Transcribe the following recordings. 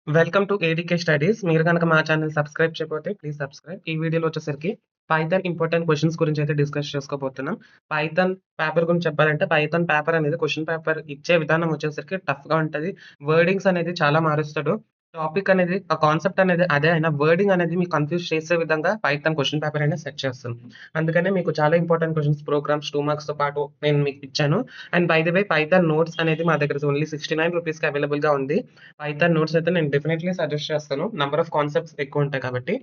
Welcome to ADK studies. మీరు గనక మా ఛానల్ సబ్స్క్రైబ్ చేయకపోతే ప్లీజ్ సబ్స్క్రైబ్. ఈ వీడియోలో వచ్చేసరికి పైథాన్ ఇంపార్టెంట్ క్వెషన్స్ గురించి అయితే డిస్కస్ చేసుకోబోతున్నాం. పైథాన్ పేపర్ గురించి చెప్పాలంటే పైథాన్ పేపర్ అనేది క్వెషన్ పేపర్ ఇచ్చే విధానం వచ్చేసరికి టఫ్‌గా ఉంటది. వర్డింగ్స్ అనేది చాలా మారుస్తాడు. టాపిక్ అనేది ఆ కాన్సెప్ట్ అనేది అదే అయినా వర్డింగ్ అనేది మీకు కన్‌ఫ్యూజ్ చేసే విధంగా పైథాన్ క్వెషన్ పేపర్ అనేది సెట్ చేస్తుంది. అందుకనే మీకు చాలా ఇంపార్టెంట్ క్వెషన్స్ ప్రోగ్రామ్స్ 2 మార్క్స్‌తో పాటు నేను మీకు ఇచ్చాను. And by the way Python notes అనేది మా దగ్గర ఓన్లీ ₹69కి అవైలబుల్‌గా ఉంది. పైథాన్ నోట్స్ అయితే నేను డెఫినైట్‌లీ సజెస్ట్ చేస్తాను. నంబర్ ఆఫ్ కాన్సెప్ట్స్ ఎక్కువుంటాయి కాబట్టి.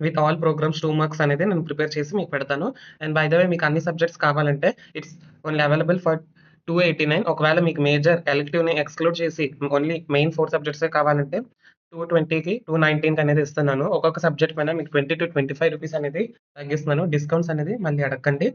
విత్ ఆల్ ప్రోగ్రామ్స్ 2 మార్క్స్ అనేది నేను ప్రిపేర్ చేసి మీకు పెడతాను. అండ్ బై ద వే మీకు అన్ని సబ్జెక్ట్స్ కావాలంటే ఇట్స్ ఓన్లీ అవైలబుల్ ఫర్ 289. ఒకవేళ మీకు మేజర్ ఎలెక్టివ్‌ని ఎక్స్‌క్లూడ్ చేసి ఓన్లీ మెయిన్ 4 సబ్జెక్ట్సే కావాలంటే 220కి 219కి అనేది ఇస్తున్నాను. ఒక్కొక్క సబ్జెక్ట్ పైన మీకు ₹20-25 అనేది తగ్గిస్తున్నాను. డిస్కౌంట్స్ అనేది మళ్ళీ అడగకండి.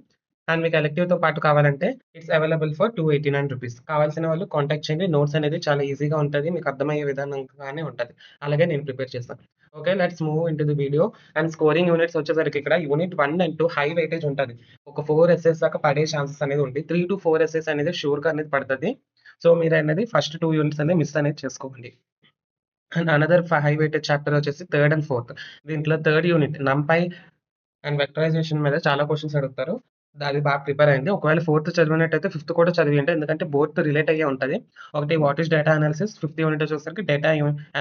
అండ్ మీకు ఎలెక్టివ్‌తో పాటు కావాలంటే ఇట్స్ అవైలబుల్ ఫర్ ₹289. కావాల్సిన వాళ్ళు కాంటాక్ట్ చేయండి. నోట్స్ అనేది చాలా ఈజీగా ఉంటది. మీకు అర్థమయ్యే విధానంగానే ఉంటది. అలాగే నేను ప్రిపేర్ చేస్తాను. Okay. Let's move into the video. And scoring units వచ్చేసరికి ఇక్కడ యూనిట్ 1 అండ్ 2 హై వెయిటేజ్ ఉంటది. ఒక 4 ఎస్సేస్ దాకా పడే ఛాన్సెస్ అనేది ఉంది. 3-4 ఎస్సేస్ అనేది ష్యూర్‌గా అనేది పడతది. సో మీరనేది ఫస్ట్ 2 యూనిట్స్ అనేది మిస్ అనేది చేసుకోకండి. And another high weightage chapter వచ్చేసి థర్డ్ అండ్ ఫోర్త్. దీంట్లో థర్డ్ యూనిట్ నంపై అండ్ వెక్టరైజేషన్ మీద చాలా క్వెషన్స్ అడుగుతారు. అది బాగా ప్రిపేర్ అయ్యండి. ఒకవేళ ఫోర్త్ చదివినట్టయితే ఫిఫ్త్ కూడా చదివేయండి. ఎందుకంటే బోత్ రిలేట్ అయ్యే ఉంటది. ఒకటి what is data analysis, fifth unit వచ్చేసరికి data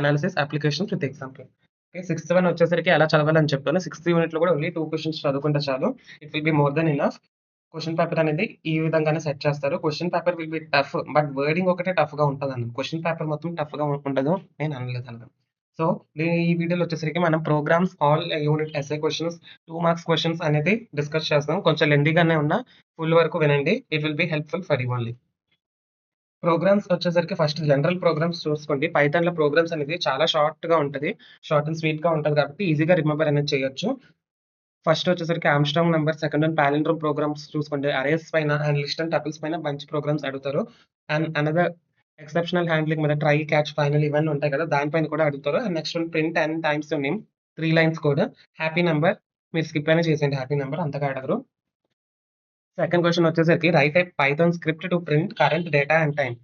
analysis applications with example. Okay. Sixth one వచ్చేసరికి ఎలా చదవాలని చెప్తాను. సిక్స్త్ యూనిట్‌లో కూడా ఓన్లీ 2 క్వెషన్స్ చదువుకుంటే చాలు. It will be more than enough. Question paper అనేది ఈ విధంగానే సెట్ చేస్తారు. Question paper will be tough. But wording ఒకటే టఫ్‌గా ఉంటదన్న. క్వెషన్ పేపర్ మొత్తం టఫ్‌గా ఉండదు. నేను అనలేదనగా. సో, ఈ వీడియోలో వచ్చేసరికి మనం programs all unit essay questions 2 marks questions అనేది డిస్కస్ చేస్తాం. కొంచెం లెంథీగానే ఉన్నా ఫుల్ వరకు వినండి. It will be helpful for you only. Programs వచ్చేసరికి ఫస్ట్ జనరల్ ప్రోగ్రామ్స్ చూసుకోండి. పైథాన్‌లో ప్రోగ్రామ్స్ అనేది చాలా షార్ట్‌గా ఉంటది. షార్ట్ అండ్ స్వీట్‌గా ఉంటది కాబట్టి ఈజీగా రిమెంబర్ అనేది చేయొచ్చు. ఫస్ట్ వచ్చేసరికి Armstrong number, second one palindrome programs చూసుకోండి. అరేస్ పైన అండ్ లిస్ట్ అండ్ టపుల్స్ పైన మంచి ప్రోగ్రామ్స్ అడుగుతారు. అండ్ అనదర్ ఎక్సెప్షనల్ హ్యాండ్లింగ్ మీద ట్రై, క్యాచ్, ఫైనల్ ఇవన్నీ ఉంటాయి కదా! దానిపైన కూడా అడుగుతారు. And next one print 10 times your name 3 lines code. Happy number మీరు స్కిప్ అయినా చేసేయండి హ్యాపీ నంబర్ అంతగా అడగరు. సెకండ్ క్వెషన్ వచ్చేసరికి write a Python script to print current data and time.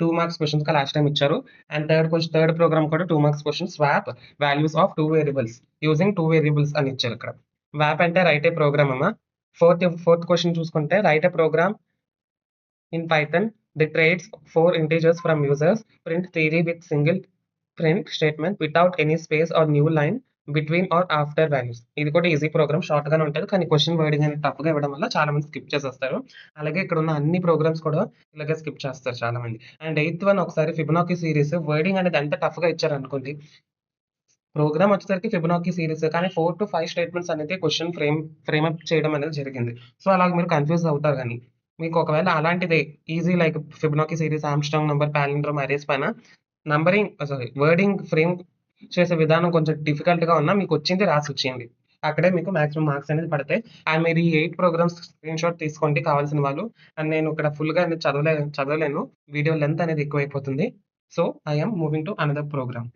2 marks క్వెషన్స్‌గా లాస్ట్ టైమ్ ఇచ్చారు. అండ్ థర్డ్ ప్రోగ్రామ్ కూడా 2 marks question swap values of 2 variables using 2 variables అని ఇచ్చారు ఇక్కడ. వ్యాప్ అంటే రైట్ ఏ ప్రోగ్రామ్ అమ్మా. ఫోర్త్ క్వెషన్ చూసుకుంటే write a program in Python that trades 4 integers from users, print theory with single print statement without any space or new line between or after values. ఇది కూడా easy programme short గానే ఉంటది. కానీ question wording అనేది టఫ్‌గా ఇవ్వడం వల్ల చాలా మంది స్కిప్ చేసేస్తారు. అలాగే ఇక్కడ ఉన్న అన్ని ప్రోగ్రామ్స్ కూడా ఇలాగే స్కిప్ చేస్తారు చాలా మంది. అండ్ ఎయిత్ వన్ ఒకసారి ఫిబొనాకీ సిరీస్ వర్డింగ్ అనేది ఎంత టఫ్‌గా ఇచ్చారనుకోండి. ప్రోగ్రామ్ వచ్చేసరికి ఫిబొనాకీ సీరీస్ కానీ 4-5 స్టేట్మెంట్స్ అనేది క్వెషన్ ఫ్రేమ్ అప్ చేయడం అనేది జరిగింది. సో, అలాగ మీరు కన్‌ఫ్యూజ్ అవుతారు గాని. మీకు ఒకవేళ అలాంటిదే easy like Fibonacci series, Armstrong number, palindrome, arrays పైన వర్డింగ్ ఫ్రేమ్ చేసే విధానం కొంచెం డిఫికల్ట్‌గా ఉన్నా మీకొచ్చింది రాసొచ్చేయండి. అక్కడే మీకు మాక్సిమం మార్క్స్ అనేది పడతాయి. అండ్ మీరు ఈ 8 ప్రోగ్రామ్స్ స్క్రీన్‌షాట్ తీసుకోండి కావాల్సిన వాళ్ళు. అండ్ నేను ఇక్కడ ఫుల్‌గా అనేది చదవలేను. వీడియో లెంత్ అనేది ఎక్కువైపోతుంది. So, I am moving to another program.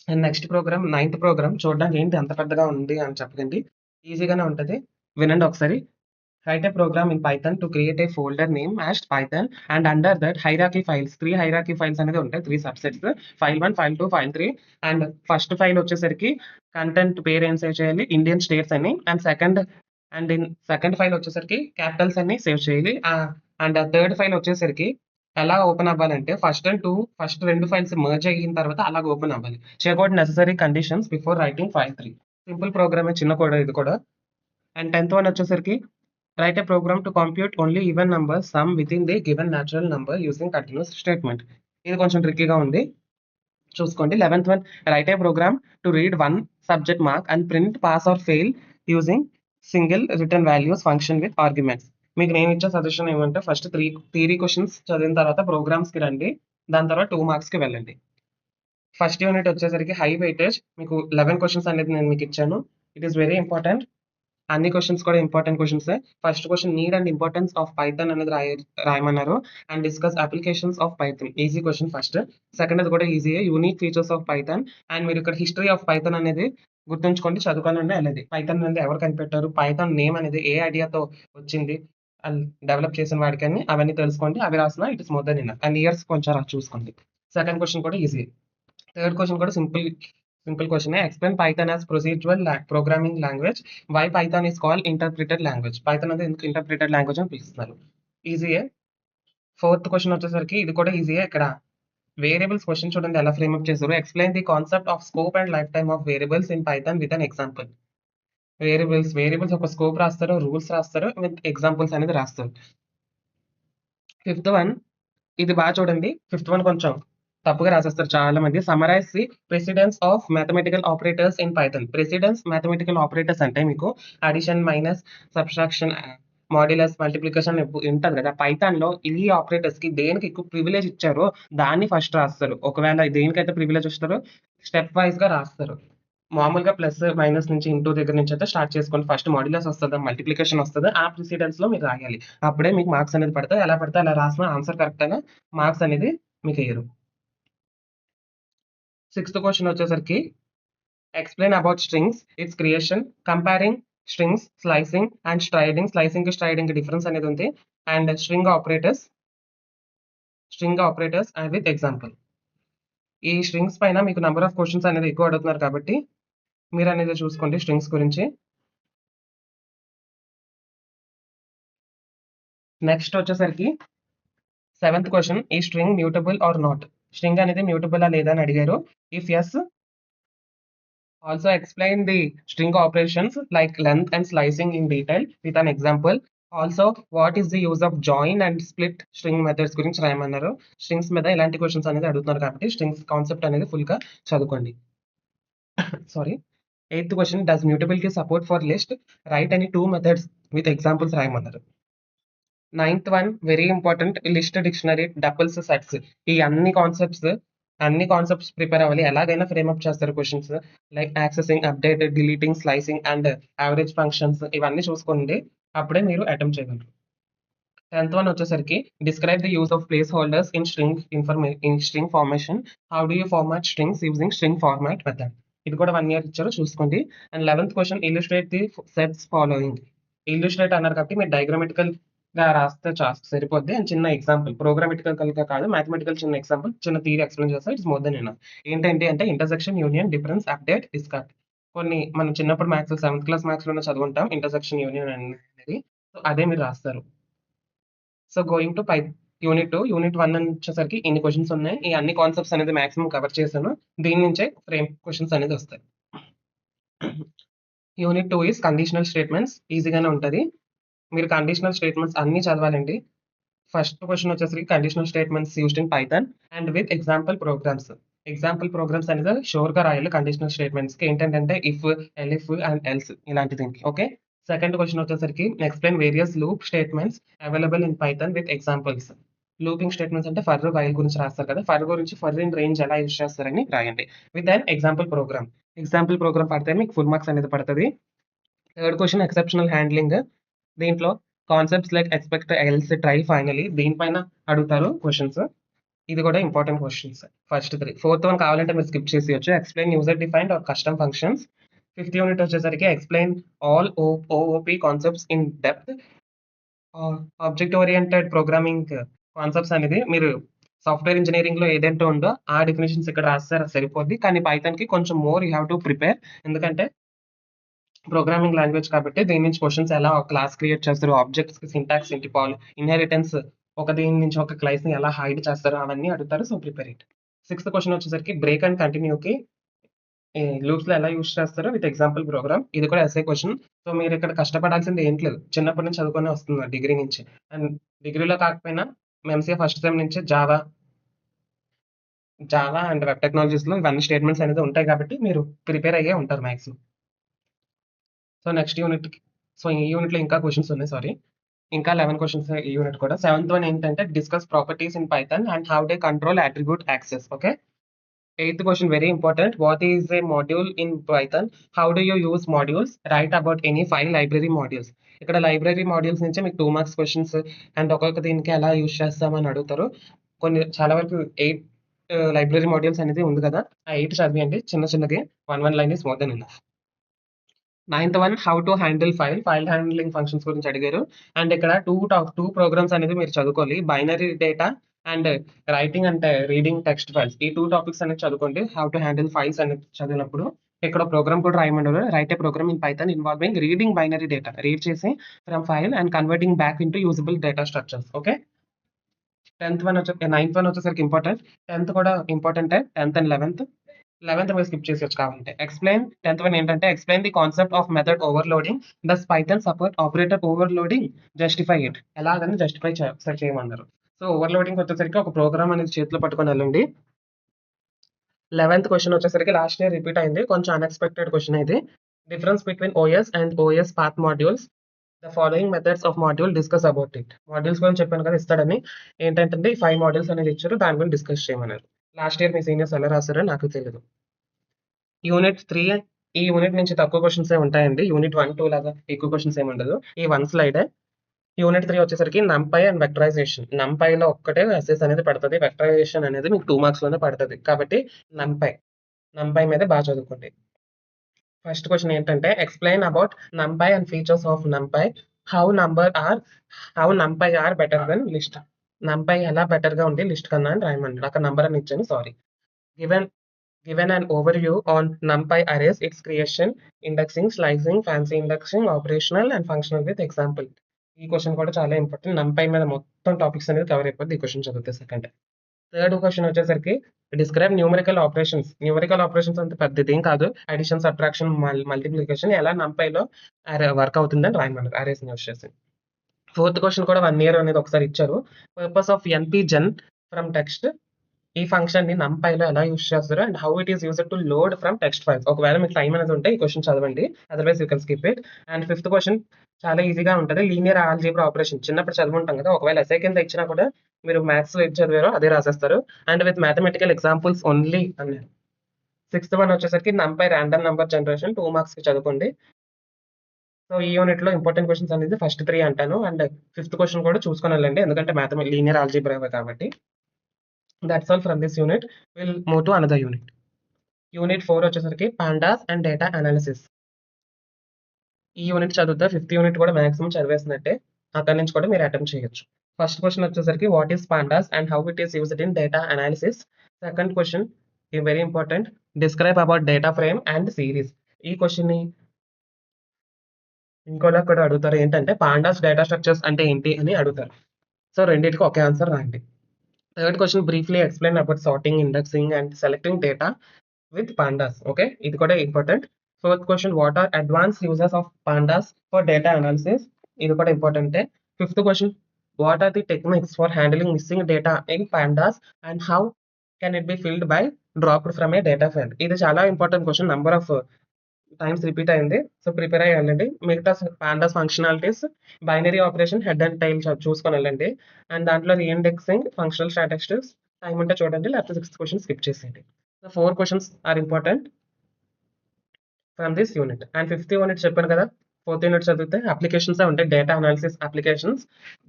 And next program ninth program చూడడానికి ఏంటి అంత పెద్దగా ఉంది అని చెప్పకండి. ఈజీగానే ఉంటది. వినండి ఒకసారి. Write a program in Python to create a folder name as Python and under that hierarchy files 3 hierarchy files అనేది ఉంటాయి. 3 subsets file 1, file 2, file 3 and first file వచ్చేసరికి కంటెంట్ పేరు ఏం సేవ్ చేయాలి ఇండియన్ స్టేట్స్ అని అండ్ సెకండ్ ఫైల్ వచ్చేసరికి capitals అన్ని save చేయాలి. అండ్ థర్డ్ ఫైల్ వచ్చేసరికి ఎలా ఓపెన్ అవ్వాలంటే ఫస్ట్ 2 ఫైల్స్ మెర్జ్ అయిన తర్వాత అలాగ ఓపెన్ అవ్వాలి. Check out necessary conditions before writing file 3. Simple ప్రోగ్రామే చిన్న కోడ్ ఇది కూడా. అండ్ 10th వన్ వచ్చేసరికి write a program to compute only even number sum within the given natural number using continuous statement. ఇది కొంచెం ట్రిక్కీగా ఉంది. చూసుకోండి. 11th one write a program to read 1 subject mark and print pass or fail using single return values function with arguments. మీకు నేను ఇచ్చే suggestion ఏమంటే first theory questions చదివిన తర్వాత ప్రోగ్రామ్స్‌కి రండి. దాని తర్వాత 2 మార్క్స్‌కి వెళ్ళండి. ఫస్ట్ యూనిట్ వచ్చేసరికి హై వెయిటేజ్ మీకు 11 క్వెషన్స్ అనేది నేను మీకు ఇచ్చాను. It is very important. అన్ని క్వెషన్స్ కూడా ఇంపార్టెంట్ క్వెషన్సే. First question need and importance of Python అనేది రాయమన్నారు. And discuss applications of Python. Easy question first. Second కూడా ఈజీయే. Unique features of Python and మీరు ఇక్కడ హిస్టరీ ఆఫ్ పైథాన్ అనేది గుర్తుంచుకోండి. చదువుకోనండి అనేది. పైథాన్ అనేది ఎవరు కనిపెట్టారు? పైథాన్ నేమ్ అనేది ఏ ఐడియాతో వచ్చింది? అండ్ డెవలప్ చేసిన వాడికని అవన్నీ తెలుసుకోండి. అవి రాసినా it is more than enough. And years కొంచెం చూసుకోండి. సెకండ్ క్వెషన్ కూడా ఈజీయే. థర్డ్ క్వశ్చన్ కూడా సింపుల్ క్వశ్చనే. Explain Python as procedural programming language. Why Python is called interpreted language. Python అనేది ఎందుకు ఇంటర్ప్రిటెడ్ లాంగ్వేజ్ అని పిలుస్తున్నారు? ఈజీయే. ఫోర్త్ క్వశ్చన్ వచ్చేసరికి ఇది కూడా ఈజీయే. ఇక్కడ వేరియబుల్స్ క్వశ్చన్ చూడండి ఎలా ఫ్రేమ్అప్ చేశారు. Explain the concept of scope and life time of variables in Python with an example. Variables ఒక స్కోప్ రాస్తారు, రూల్స్ రాస్తారు, విత్ ఎగ్జాంపుల్స్ అనేది రాస్తారు. ఫిఫ్త్ వన్ ఇది బాగా చూడండి. ఫిఫ్త్ వన్ కొంచెం తప్పుగా రాసేస్తారు చాలా మంది. Summarize the precedence of mathematical operators in Python. Precedence mathematical operators అంటే మీకు addition, minus, subtraction, modulus, multiplication ఉంటుంది కదా. పైథాన్ లో ఈ ఆపరేటర్స్ కి దేనికి ఎక్కువ ప్రివిలేజ్ ఇచ్చారో దాన్ని ఫస్ట్ రాస్తారు. ఒకవేళ దేనికైతే ప్రివిలేజ్ ఇస్తారో స్టెప్ వైజ్ గా రాస్తారు. మామూలుగా ప్లస్ మైనస్ నుంచి ఇంటూ దగ్గర నుంచి అయితే స్టార్ట్ చేసుకోండి. ఫస్ట్ మాడ్యులస్ వస్తుందా, మల్టిప్లికేషన్ వస్తుందా, ఆ ప్రిసిడెన్స్ లో మీరు రాయాలి. అప్పుడే మీకు మార్క్స్ అనేది పడతాయి. ఎలా పడితే అలా రాసిన ఆన్సర్ కరెక్ట్ అయినా మార్క్స్ అనేది మీకు వేయరు. సిక్స్త్ క్వశ్చన్ వచ్చేసరికి explain about strings, its creation, comparing strings, slicing and striding. Slicing striding difference అనేది ఉంది. And string operators and with example. ఈ స్ట్రింగ్స్ పైన మీకు నెంబర్ ఆఫ్ క్వశ్చన్స్ అనేది ఎక్కువ అడుగుతున్నారు కాబట్టి మీరు అనేది చూసుకోండి స్ట్రింగ్స్ గురించి. నెక్స్ట్ వచ్చేసరికి సెవెంత్ క్వశ్చన్, ఈ string mutable or not. String అనేది మ్యూటబుల్ లేదా అని అడిగారు. If yes, also explain the string operations like length and slicing in detail with an example. Also what is the use of join and split string methods గురించి రాయమన్నారు. Strings మీద ఇలాంటి questions అనేది అడుగుతున్నారు కాబట్టి స్ట్రింగ్స్ కాన్సెప్ట్ అనేది full గా చదువుకోండి. Sorry. Eighth question, does mutability support for list. Right అని 2 మెథడ్స్ విత్ ఎగ్జాంపుల్స్ రాయమన్నారు. Ninth one very important, list, dictionary, tuples, sets. ఈ అన్ని కాన్సెప్ట్స్ ప్రిపేర్ అవ్వాలి. ఎలాగైనా ఫ్రేమ్అప్ చేస్తారు questions like accessing, update, deleting, slicing and average functions. ఇవన్నీ చూసుకోండి, అప్పుడే మీరు అటెంప్ట్ చేయగలరు. 10th వన్ వచ్చేసరికి describe the use of placeholders in string formation. How do you format strings using string format method. ఇది కూడా 1 year ఇచ్చారు, చూసుకోండి. And 11th question, illustrate the sets following. Illustrate అన్నారు కాబట్టి మీరు డయాగ్రామెటికల్ గా రాస్తే సరిపోద్ది. అండ్ చిన్న ఎగ్జాంపుల్, ప్రోగ్రామెటికల్ గా కాదు, మ్యాథమెటికల్ చిన్న ఎగ్జాంపుల్, చిన్న థియరీ ఎక్స్ప్లెయిన్ చేస్తే ఇట్స్ మోర్ దెన్ ఎనఫ్. ఏంటంటే అంటే intersection, union, difference, update, discard. కొన్ని మనం చిన్నప్పుడు మ్యాథ్స్ 7th క్లాస్ మ్యాథ్స్ లోనే చదువుకుంటాం ఇంటర్సెక్షన్, యూనియన్ అనేది. సో అదే మీరు రాస్తారు. So going to unit 2, unit 1 అని వచ్చేసరికి ఇన్ని క్వశ్చన్స్ ఉన్నాయి. ఈ అన్ని కాన్సెప్ట్స్ అనేది మాక్సిమం కవర్ చేశాను. దీని నుంచే ఫ్రేమ్ క్వశ్చన్స్ అనేది వస్తాయి. Unit 2 is conditional statements. ఈజీగానే ఉంటుంది. మీరు కండిషనల్ స్టేట్మెంట్స్ అన్ని చదవాలండి. ఫస్ట్ క్వశ్చన్ వచ్చేసరికి conditional statements used in Python and with example programs. Example programs అనేది షోర్ గా రాయాలి. కండిషనల్ స్టేట్మెంట్స్ కి ఏంటంటే ఇఫ్, ఎలిఫ్ అండ్ ఎల్స్ ఇలాంటి దీనికి. ఓకే. సెకండ్ క్వశ్చన్ వచ్చేసరికి explain various loop statements available in Python with examples. Looping statements అంటే ఫర్, వైల్ గురించి రాస్తారు కదా. ఫర్ గురించి ఫర్ ఇన్ రేంజ్ ఎలా యూజ్ చేస్తారని రాయండి with an example program. Example program పడితే మీకు ఫుల్ మార్క్స్ అనేది పడుతుంది. Third question, exceptional handling. దీంట్లో concepts like expect, else, try, finally దీనిపైన అడుగుతారు క్వశ్చన్స్. ఇది కూడా important questions. First 3. Fourth one కావాలంటే మీరు స్కిప్ చేసేయచ్చు. Explain user defined or custom functions. Fifth unit వచ్చేసరికి explain all OOP concepts in depth. Object oriented programming concepts అనేది మీరు సాఫ్ట్వేర్ ఇంజనీరింగ్ లో ఏదైతే ఉందో ఆ డెఫినేషన్స్ ఇక్కడ రాస్తారు సరిపోద్ది. కానీ పైథాన్ కి కొంచెం more you have to prepare. ఎందుకంటే ప్రోగ్రామింగ్ లాంగ్వేజ్ కాబట్టి దీని నుంచి క్వశ్చన్స్ ఎలా క్లాస్ క్రియేట్ చేస్తారు, ఆబ్జెక్ట్స్ కి సింటాక్స్ ఏంటి, ఇన్హెరిటెన్స్, ఒక దీని నుంచి ఒక క్లాస్ ని ఎలా హైడ్ చేస్తారు అవన్నీ అడుగుతారు. So prepare it. Sixth question వచ్చేసరికి బ్రేక్ అండ్ కంటిన్యూకి లూప్స్ లో ఎలా యూస్ చేస్తారో విత్ ఎగ్జాంపుల్ ప్రోగ్రామ్. ఇది కూడా ఎస్ఏ క్వశ్చన్. సో మీరు ఇక్కడ కష్టపడాల్సింది ఏం లేదు, చిన్నప్పటి నుంచి చదువుకునే వస్తుంది డిగ్రీ నుంచి. అండ్ డిగ్రీలో కాకపోయినా ఎంసీఏ ఫస్ట్ సెమ్ నుంచి జావా అండ్ వెబ్ టెక్నాలజీస్ లో ఇవన్నీ స్టేట్మెంట్స్ అనేది ఉంటాయి కాబట్టి మీరు ప్రిపేర్ అయ్యే ఉంటారు maximum. So next unit, so ఈ యూనిట్ లో ఇంకా క్వశ్చన్స్ ఉన్నాయి. సారీ, ఇంకా 11 క్వశ్చన్స్ ఈ యూనిట్ కూడా. 7th వన్ ఏంటంటే discuss properties in Python and how they control attribute access. Okay. 8th question very important, what is a module in Python, how do you use modules, write about any 5 library modules. ఇక్కడ library modules నుంచి మీకు 2 marks questions and ఒక్కొక్క దీనికి ఎలా use చేస్తామని అడుగుతారు. కొన్ని చాలా వరకు 8 లైబ్రరీ మాడ్యూల్స్ అనేది ఉంది కదా, ఆ 8 చదివేయండి చిన్నగా. One line is more than enough. 9th one, how to handle file handling functions గురించి అడిగారు. అండ్ ఇక్కడ టూ ప్రోగ్రామ్స్ అనేది మీరు చదువుకోవాలి. బైనరీ డేటా అండ్ రైటింగ్ అంటే రీడింగ్ టెక్స్ట్ ఫైల్స్. ఈ 2 టాపిక్స్ అనేది చదువుకోండి. హౌ టు హ్యాండిల్ ఫైల్స్ అనేది చదివినప్పుడు ఇక్కడ ప్రోగ్రామ్ కూడా రాయమన్నారు. Write a program in Python involving reading binary data. Read చేసి from file and converting back into usable data structures. Okay. 9th one వచ్చేసరికి ఇంపార్టెంట్. 10th కూడా ఇంపార్టెంటే. 10th అండ్ 11th మీరు స్కిప్ చేసేయచ్చు కావాలంటే. 10th వన్ ఏంటంటే explain the concept of method overloading. Does Python support operator overloading? Justify it. ఎలాగని justify ఒకసారి చేయమన్నారు. సో ఓవర్‌లోడింగ్ వచ్చేసరికి ఒక ప్రోగ్రామ్ అనేది చేతిలో పట్టుకొని వెళ్ళండి. 11th క్వెషన్ వచ్చేసరికి లాస్ట్ ఇయర్ రిపీట్ అయింది. కొంచెం అన్‌ఎక్స్‌పెక్టెడ్ క్వెషన్ ఇది. Difference between OS and OS path modules. The following methods of module discuss about it. Modules గురించి చెప్పాను కదా ఇస్తాడని. ఏంటంటే 5 మాడ్యూల్స్ అనేది ఇచ్చారు. దాని గురించి డిస్కస్ చేయమన్నారు. లాస్ట్ ఇయర్ మీ సీనియర్స్ ఎలా రాసారో నాకు తెలీదు. యూనిట్ 3 ఈ యూనిట్ నుంచి తక్కువ క్వెషన్సే ఉంటాయండి. యూనిట్ 1, 2 లాగా ఎక్కువ క్వెషన్స్ ఏమి ఉండదు. ఈ 1 స్లైడే. యూనిట్ 3 వచ్చేసరికి నంపై అండ్ వెక్టరైజేషన్. నంపైలో ఒక్కటే ఎస్ఎస్ అనేది పడుతుంది. వెక్టరైజేషన్ అనేది మీకు 2 మార్క్స్ లోనే పడుతుంది. కాబట్టి నంపై మీద బాగా చదువుకోండి. ఫస్ట్ క్వెషన్ ఏంటంటే explain about NumPy and features of NumPy. How NumPy are better than list. NumPy ఎలా బెటర్ గా ఉంది లిస్ట్ కన్నా అని రాయమన్నాడు. అక్కడ నంబర్ అని ఇచ్చాను, sorry. Given an overview on NumPy arrays, its creation, indexing, slicing, fancy indexing, operational and functional with example. ఈ question కూడా చాలా ఇంపార్టెంట్. NumPy మీద మొత్తం టాపిక్స్ అనేది కవర్ అయిపోద్ది ఈ క్వెషన్ చదివితే. సెకండ్. థర్డ్ క్వెషన్ వచ్చేసరికి describe numerical operations. Numerical operations అంత పెద్దది ఏం కాదు. అడిషన్, సబ్ట్రాక్షన్, మల్టిప్లికేషన్ ఎలా NumPy లో వర్క్ అవుతుందని రాయమన్నారు అరేస్ ని యూస్ చేసి. ఫోర్త్ క్వెషన్ కూడా 1 ఇయర్ అనేది ఒకసారి ఇచ్చారు. Purpose of npgen from text. ఈ ఫంక్షన్ ని NumPy లో ఎలా యూస్ చేస్తారు and how it is used to load from text files. ఒకవేళ మీకు టైం అనేది ఉంటే ఈ క్వెషన్ చదవండి. Otherwise you can skip it. And fifth question చాలా ఈజీగా ఉంటుంది. లీనియర్ ఆల్జీబ్రా ఆపరేషన్ చిన్నప్పుడు చదువుంటాం కదా. ఒకవేళ ఎస్ఐ కింద ఇచ్చినా కూడా మీరు మ్యాథ్స్ ఏది చదివారో అదే రాసేస్తారు. And with mathematical examples only అన్నారు. సిక్స్త్ వన్ వచ్చేసరికి NumPy random number generation 2 marks కి చదువుకోండి. సో ఈ యూనిట్ లో ఇంపార్టెంట్ క్వెషన్స్ అనేది ఫస్ట్ 3 అంటాను. అండ్ ఫిఫ్త్ క్వెషన్ కూడా చూసుకొని వెళ్ళండి. ఎందుకంటే లీనియర్ ఆల్జీబ్రా కాబట్టి. That's all from this unit. We'll move to another unit. Unit 4 వచ్చేసరికి pandas and data analysis. ఈ యూనిట్ చదివితే 5th యూనిట్ కూడా మాక్సిమం చదివేసినట్టే. అక్కడి నుంచి కూడా మీరు అటెంప్ట్ చేయొచ్చు. ఫస్ట్ క్వెషన్ వచ్చేసరికి what is pandas and how it is used in data analysis. Second question very important. Describe about data frame and series. ఈ క్వెషన్ ని ఇంకోలా కూడా అడుగుతారు. ఏంటంటే pandas డేటా స్ట్రక్చర్స్ అంటే ఏంటి అని అడుగుతారు. సో రెండింటికి ఒకే ఆన్సర్ రాయండి. Third question briefly explain about sorting, indexing and selecting data with pandas. Okay, ఇది కూడా important. Fourth question what are advance uses of pandas for data analysis. ఇది కూడా ఇంపార్టెంటే. Fifth question what are the techniques for handling missing data in pandas and how can it be filled by dropped from a data file. ఇది చాలా important question. Number of times repeat అయింది. So prepare అయ్యి వెళ్ళండి. మిగతా pandas functionalities, binary operation, head and tail చూసుకొని వెళ్ళండి. And దాంట్లో రీఇండెక్సింగ్, functional statistics time ఉంటే చూడండి, లేకపోతే 6th క్వెషన్ స్కిప్ చేసేయండి. So 4 questions are important from this unit. And 5th unit చెప్పాను కదా, 4th యూనిట్ చదివితే అప్లికేషన్స్ ఉంటాయి. Data analysis applications.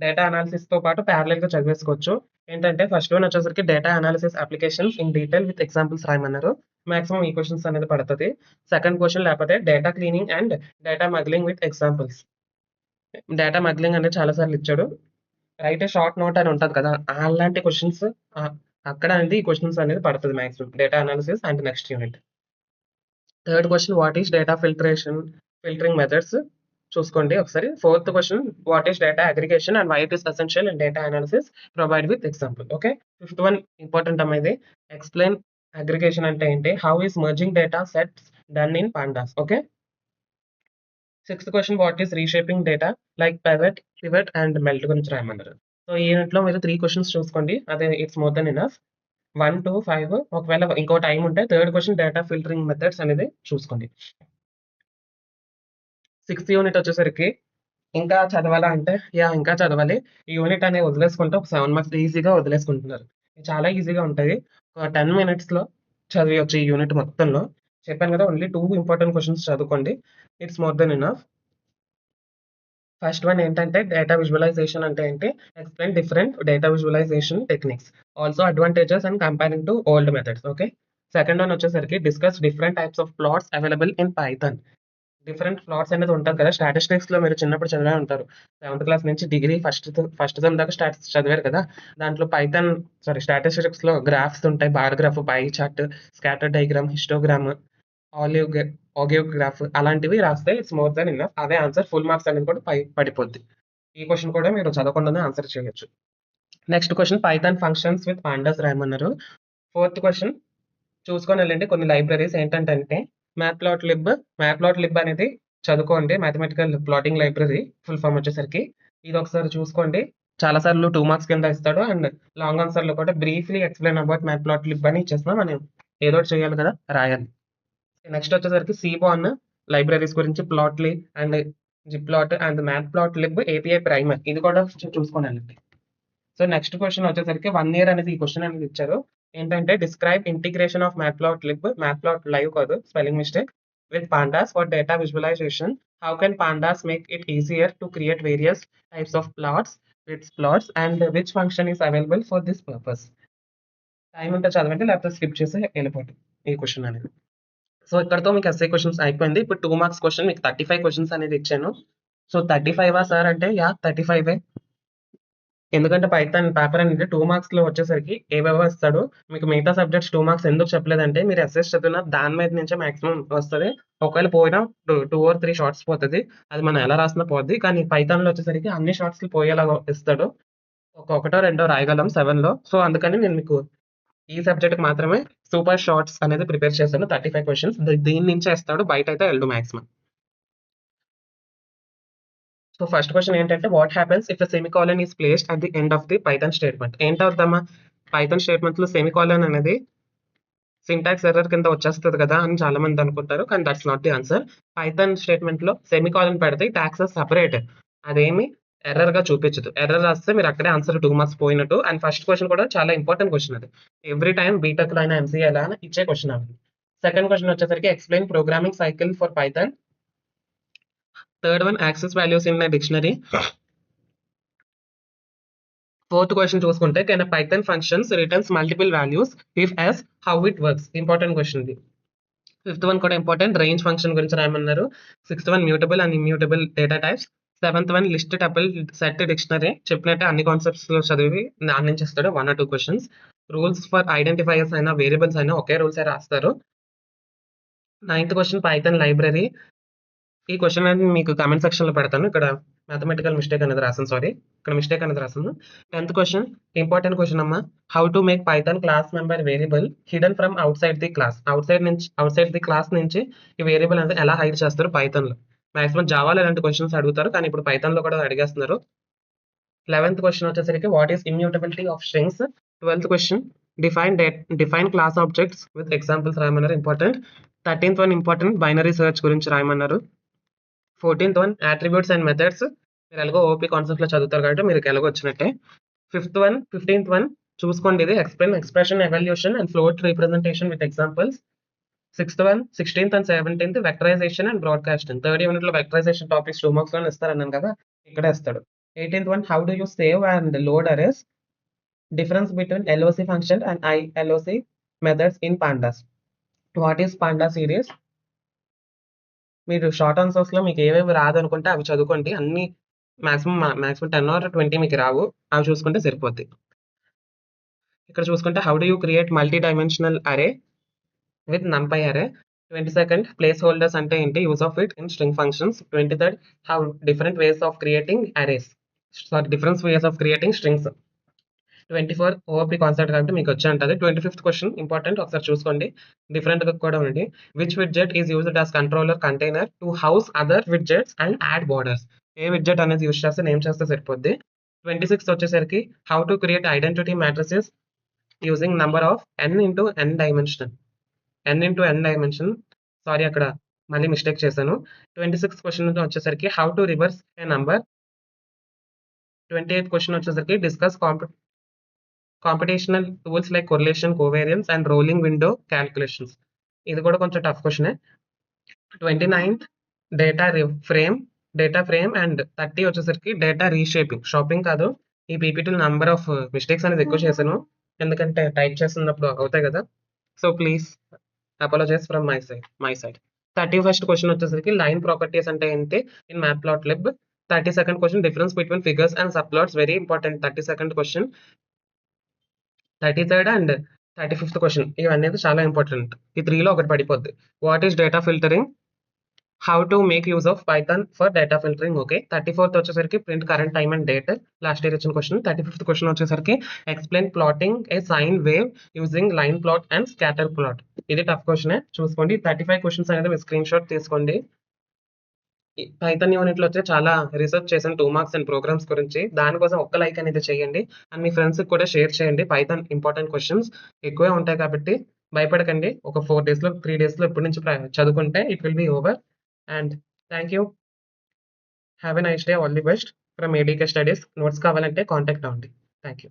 Data analysis తో పాటు ప్యారలల్ గా చదివేసుకోవచ్చు. ఏంటంటే ఫస్ట్ వన్ వచ్చేసరికి data analysis applications in detail with examples రాయమన్నారు. మాక్సిమం ఈ క్వెషన్స్ అనేది పడుతుంది. సెకండ్ క్వెషన్ లేకపోతే data cleaning and data munging with examples. Data munging అనేది చాలా సార్లు ఇచ్చాడు. రైట్ ఏ షార్ట్ నోట్ అని ఉంటుంది కదా, అలాంటి క్వెషన్స్ అక్కడ అనేది ఈ క్వెషన్స్ అనేది పడుతుంది maximum. Data analysis and next unit. Third question what is data filtering methods చూసుకోండి ఒకసారి. Fourth question what is data aggregation and why it is essential in data analysis, provide with example. Okay. Fifth one important అమ్మా ఇది. Explain aggregation అంటే ఏంటి, how is merging data sets done in pandas. Okay. Sixth question what is reshaping data like pivot and melt గురించి రాయమన్నారు. So ఈ unit లో మీరు 3 questions చూసుకోండి. అదే it's more than enough. 1 to 5 ఒకవేళ ఇంకో టైం ఉంటే third question data filtering methods అనేది చూసుకోండి. 6th యూనిట్ వచ్చేసరికి ఇంకా చదవాలా అంటే ఇంకా చదవాలి. ఈ యూనిట్ అనేది వదిలేసుకుంటే ఒక 7 మార్క్స్ ఈజీగా వదిలేసుకుంటున్నారు. చాలా ఈజీగా ఉంటుంది. ఒక 10 minutes లో చదివచ్చు ఈ యూనిట్ మొత్తంలో. చెప్పాను కదా, ఓన్లీ 2 ఇంపార్టెంట్ క్వెషన్స్ చదువుకోండి. It's more than enough. First one ఏంటంటే డేటా విజువలైజేషన్ అంటే ఏంటి, explain different data visualization techniques, also advantages and comparing to old methods. Okay. Second one వచ్చేసరికి discuss different types of plots available in Python. Different plots అనేది ఉంటది కదా! స్టాటిస్టిక్స్‌లో మీరు చిన్నప్పుడు చదివే ఉంటారు. 7థ్ క్లాస్ నుంచి డిగ్రీ ఫస్ట్ సెమ్ దాకా చదివారు కదా! దాంట్లో స్టాటిస్టిక్స్‌లో గ్రాఫ్స్ ఉంటాయి. Bar graph, pie chart, scatter diagram, histogram, ఆలివ్ గ ఆగియోగ్రాఫ్ అలాంటివి రాస్తే ఇట్స్ మోర్ థాన్ ఎనఫ్. అవే ఆన్సర్. ఫుల్ మార్క్స్ అనేది కూడా పడిపోద్ది. ఈ క్వెషన్ కూడా మీరు చదవకుండానే ఆన్సర్ చేయొచ్చు. Next question Python functions with pandas రాయమన్నారు. ఫోర్త్ క్వెషన్ చూసుకొని వెళ్ళండి. కొన్ని లైబ్రరీస్ ఏంటంటే మ్యాట్‌ప్లాట్‌లిబ్ అనేది చదువుకోండి. Mathematical plotting library full form వచ్చేసరికి. ఇది ఒకసారి చూసుకోండి. చాలా సార్లు 2 మార్క్స్ కింద ఇస్తాడు. అండ్ లాంగ్ ఆన్సర్‌లో కూడా బ్రీఫ్‌లీ ఎక్స్‌ప్లెయిన్ అబౌట్ మ్యాట్‌ప్లాట్‌లిబ్ అని ఇచ్చేసినా మనం ఏదో ఒకటి చేయాలి కదా! రాయాలి. నెక్స్ట్ వచ్చేసరికి సీబాన్ లైబ్రరీస్ గురించి ప్లాట్‌లీ అండ్ జిప్‌ప్లాట్ అండ్ మ్యాట్‌ప్లాట్‌లిబ్ ఏపీఐ ప్రైమర్ ఇది కూడా చూసుకొని వెళ్ళండి. సో నెక్స్ట్ క్వెషన్ వచ్చేసరికి 1 ఇయర్ అనేది ఈ క్వెషన్ అనేది ఇచ్చారు. ఏంటంటే డిస్క్రైబ్ ఇంటిగ్రేషన్ ఆఫ్ మ్యాట్‌ప్లాట్‌లైవ్ కాదు spelling mistake with pandas for data visualization. How can pandas make it easier to create various types of plots and which function is available for this purpose. Time ఉంటే చదవండి లేకపోతే skip చేసి వెళ్ళిపోండి ఈ question అనేది. So ఇక్కడితో మీకు SA questions అయిపోయింది. ఇప్పుడు 2 మార్క్స్ క్వెషన్ మీకు 35 క్వెషన్స్ అనేది ఇచ్చాను. సో 35 సార్ అంటే 35 ఎందుకంటే పైథాన్ పేపర్ అనేది 2 మార్క్స్‌లో వచ్చేసరికి ఏవేవో ఇస్తాడు. మీకు మిగతా సబ్జెక్ట్స్ 2 మార్క్స్ ఎందుకు చెప్పలేదంటే మీరు ఎస్ఎస్ చదివిన దాని మీద నుంచే మాక్సిమం వస్తది. ఒకవేళ పోయినా 2 ఆర్ 3 షార్ట్స్ పోతది. అది మనం ఎలా రాసినా పోద్ది. కానీ పైథాన్‌లో వచ్చేసరికి అన్ని షార్ట్స్‌లు పోయేలాగా ఇస్తాడు. ఒకటో రెండో రాయగలం 7లో. సో అందుకని నేను మీకు ఈ సబ్జెక్ట్‌కి మాత్రమే సూపర్ షార్ట్స్ అనేది ప్రిపేర్ చేశాను. 35 క్వెషన్స్ దీని నుంచే ఇస్తాడు. బయటైతే ఎళ్ళదు మాక్సిమం. సో ఫస్ట్ క్వెషన్ ఏంటంటే what happens if a semicolon is placed at the end of the Python statement. ఏంటవుద్దమ్మా? పైథాన్ స్టేట్మెంట్‌లో సెమికోలన్ అనేది సింటాక్స్ ఎర్రర్ కింద వచ్చేస్తది కదా! అని చాలా మంది అనుకుంటారు. కానీ that's not the answer. Python స్టేట్మెంట్‌లో సెమికోలన్ పెడితే ఇట్ యాక్ట్స్ యాస్ సెపరేట్. అదేమి ఎర్రర్‌గా చూపించదు. ఎర్రర్ రాస్తే మీరు అక్కడే ఆన్సర్ 2 మార్క్స్ పోయినట్టు. అండ్ ఫస్ట్ క్వెషన్ కూడా చాలా ఇంపార్టెంట్ క్వెషన్ అది. ఎవ్రీ టైమ్ బీటెక్‌లో అయినా, ఎంసీఏలో అయినా ఇచ్చే క్వెషన్ అది. సెకండ్ క్వెషన్ వచ్చేసరికి explain programming cycle for Python. Third one access values in a dictionary. Fourth question చూసుకుంటే can a Python functions returns multiple values if yes how it works. Important question ఇది. Fifth one కూడా important range function గురించి రాయమన్నారు. Sixth one mutable and immutable data types. Seventh one list tuple set dictionary. చెప్పినట్టే అన్ని concepts లో చదివి దాని నుంచి ఇస్తాడు 1 or 2 questions. Rules for identifiers అయినా వేరియబుల్స్ అయినా ఒకే రూల్స్ రాస్తారు. Ninth question Python library. ఈ క్వెషన్ అనేది మీకు కామెంట్ సెక్షన్ లో పెడతాను. ఇక్కడ మ్యాథమెటికల్ మిస్టేక్ అనేది రాసాను. సారీ, ఇక్కడ మిస్టేక్ అనేది రాసాను. 10th క్వెషన్ ఇంపార్టెంట్ క్వెషన్ అమ్మా. How to make Python class member variable hidden from out side the class. Out side the class నుంచి ఈ వేరియబుల్ అనేది ఎలా హైడ్ చేస్తారు పైథాన్ లో. మాక్సిమం జావాలో ఇలాంటి క్వెషన్స్ అడుగుతారు, కానీ ఇప్పుడు పైథాన్ లో కూడా అడిగేస్తున్నారు. 11th క్వెషన్ వచ్చేసరికి what is immutability of strings. 12th question define class objects with examples రాయమన్నారు. Important. 13th one important binary search గురించి రాయమన్నారు. 14th one attributes and methods. మీరు ఎలాగో ఓపీ కాన్సెప్ట్ లో చదువుతారు కాబట్టి మీరు ఎలాగో వచ్చినట్టే. 15th వన్ చూసుకోండి, ఇది explain expression evaluation and float representation with examples. 16th and 17th vectorization and broadcasting. Third unit లో వెక్టరైజేషన్ టాపిక్స్ 2 మార్క్స్ లో ఇస్తారన్నాను కదా, ఇక్కడే ఇస్తాడు. 18th one how do you save and load arrays. Difference between LOC function and ILOC methods in pandas. What is panda series. మీరు short answers లో మీకు ఏవేవి రాదనుకుంటే అవి చదువుకోండి. అన్ని మాక్సిమం 10 or 20 మీకు రావు, అవి చూసుకుంటే సరిపోద్ది. ఇక్కడ చూసుకుంటే how do you create multi dimensional అరే విత్ numpy అరే. 22nd ప్లేస్ హోల్డర్స్ అంటే ఏంటి, use of it in string functions. 23rd how different ways of creating arrays, different ways of creating strings. 24 OP concept కాబట్టి మీకు వచ్చి ఉంటుంది. 25th question important, ఒకసారి చూసుకోండి. డిఫరెంట్ గా కూడా ఉంది. Which widget is used as controller container to house other widgets and add borders. ఏ విడ్జెట్ అనేది యూజ్ చేస్తే నేమ్ చేస్తే సరిపోద్ది. 26th వచ్చేసరికి how to create identity matrices using number of n into n dimension. n into n dimension, sorry అక్కడ మళ్ళీ mistake చేశాను. 26th question వచ్చేసరికి how to reverse a number. 28th question వచ్చేసరికి discuss computational tools like correlation, covariance and rolling window calculations. ఇది కూడా కొంచెం tough క్వశ్చనే. 29th data frame and 30 వచ్చేసరికి డేటా రీషేపింగ్. షాపింగ్ కాదు, ఈ పీపీటీలో నంబర్ ఆఫ్ మిస్టేక్స్ అనేది ఎక్కువ చేశాను, ఎందుకంటే టైప్ చేస్తున్నప్పుడు అవుతాయి కదా. So please apologize from my side. 31st question వచ్చేసరికి లైన్ ప్రాపర్టీస్ అంటే ఏంటి in matplotlib. 32nd question difference between figures and subplots, very important 32nd question. 33rd and 35th question ఇవి అనేది చాలా ఇంపార్టెంట్. ఈ 3లో ఒకటి పడిపోద్ది. What is data filtering, how to make use of Python for data filtering. Okay, 34th వచ్చేసరికి print current time and date, last year ఇచ్చిన question. 35th question వచ్చేసరికి explain plotting A sine wave using line plot and scatter plot. ఇది tough question చూసుకోండి. 35 questions అనేది మీరు screen shot తీసుకోండి. Python unit లో వచ్చే చాలా రీసెర్చ్ చేశాను 2 మార్క్స్ అండ్ ప్రోగ్రామ్స్ గురించి. దానికోసం ఒక్క లైక్ అనేది చేయండి అండ్ మీ ఫ్రెండ్స్ కూడా షేర్ చేయండి. పైథాన్ ఇంపార్టెంట్ క్వశ్చన్స్ ఎక్కువే ఉంటాయి కాబట్టి భయపడకండి. ఒక 4 days లో 3 days లో ఇప్పటి నుంచి చదువుకుంటే it will be over. And thank you, have a nice day, all the best from ADK studies. Notes కావాలంటే కాంటాక్ట్ అవ్వండి. Thank you.